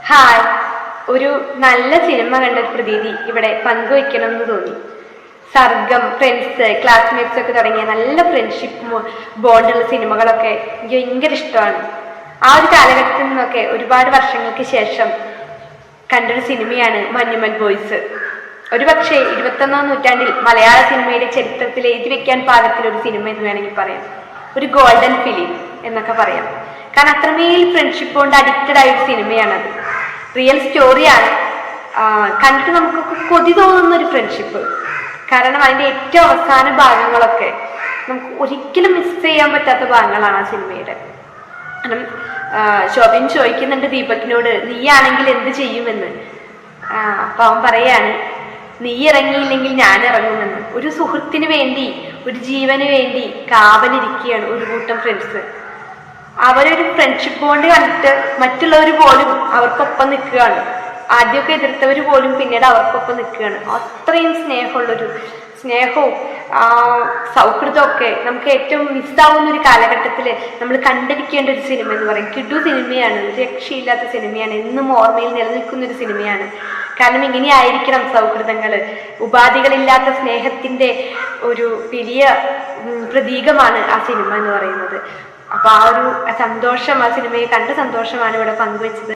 Hi. ഒരു നല്ല cinema കണ്ട പ്രതീതി ഇവിടെ പങ്കുവയ്ക്കണമെന്ന് തോന്നി. സർഗം, ഫ്രണ്ട്സ്, ക്ലാസ്മേറ്റ്സ് ഒക്കെ തുടങ്ങിയ നല്ല ഫ്രണ്ട്ഷിപ്പ് ബോണ്ടുള്ള സിനിമകളൊക്കെ എനിക്ക് ഭയങ്കര ഇഷ്ടമാണ്. ആ ഒരു കാലഘട്ടത്തിൽ നിന്നൊക്കെ ഒരുപാട് വർഷങ്ങൾക്ക് ശേഷം കണ്ടൊരു സിനിമയാണ് മഞ്ഞുമൽ ബോയ്സ്. ഒരുപക്ഷെ 21ാം നൂറ്റാണ്ടിൽ മലയാള സിനിമയുടെ ചരിത്രത്തിൽ എഴുതി വെക്കാൻ പാകത്തിലൊരു സിനിമ എന്ന് വേണമെങ്കിൽ പറയാം. ഒരു ഗോൾഡൻ ഫിലിം എന്നൊക്കെ പറയാം. കാരണം അത്രമേൽ ഫ്രണ്ട്ഷിപ്പ് കൊണ്ട് അഡിക്റ്റഡ് ആയ ഒരു സിനിമയാണത്. റിയൽ സ്റ്റോറിയാണ്. കണ്ടിട്ട് നമുക്കൊക്കെ കൊതി തോന്നുന്ന ഒരു ഫ്രണ്ട്ഷിപ്പ്. കാരണം അതിൻ്റെ ഏറ്റവും അവസാന ഭാഗങ്ങളൊക്കെ നമുക്ക് ഒരിക്കലും മിസ് ചെയ്യാൻ പറ്റാത്ത ഭാഗങ്ങളാണ് ആ സിനിമയുടെ. കാരണം ശോഭൻ ചോദിക്കുന്നുണ്ട് ദീപകിനോട്, നീയാണെങ്കിൽ എന്ത് ചെയ്യുമെന്ന്. അപ്പൊ അവൻ പറയാണ്, നീ ഇറങ്ങിയില്ലെങ്കിൽ ഞാൻ ഇറങ്ങുമെന്ന്. ഒരു സുഹൃത്തിന് വേണ്ടി, ഒരു ജീവന് വേണ്ടി കാവലിരിക്കുകയാണ് ഒരു കൂട്ടം ഫ്രണ്ട്സ്. അവരൊരു ഫ്രണ്ട്ഷിപ്പ് കൊണ്ട് കണ്ടിട്ട് മറ്റുള്ളവർ പോലും അവർക്കൊപ്പം നിൽക്കുകയാണ്. ആദ്യമൊക്കെ എതിർത്തവർ പോലും പിന്നീട് അവർക്കൊപ്പം നിൽക്കുകയാണ്. അത്രയും സ്നേഹവും സൗഹൃദമൊക്കെ നമുക്ക് ഏറ്റവും മിസ്സാവുന്ന ഒരു കാലഘട്ടത്തിൽ നമ്മൾ കണ്ടിരിക്കേണ്ട ഒരു സിനിമ എന്ന് പറയും. കിടു സിനിമയാണ്, രക്ഷയില്ലാത്ത സിനിമയാണ്, എന്നും ഓർമ്മയിൽ നിലനിൽക്കുന്ന ഒരു സിനിമയാണ്. കാരണം ഇങ്ങനെയായിരിക്കണം സൗഹൃദങ്ങൾ. ഉപാധികളില്ലാത്ത സ്നേഹത്തിൻ്റെ ഒരു വലിയ പ്രതീകമാണ് ആ സിനിമ എന്ന് പറയുന്നത്. അപ്പൊ ആ ഒരു സന്തോഷം, ആ സിനിമയെ കണ്ട സന്തോഷമാണ് ഇവിടെ പങ്കുവെച്ചത്.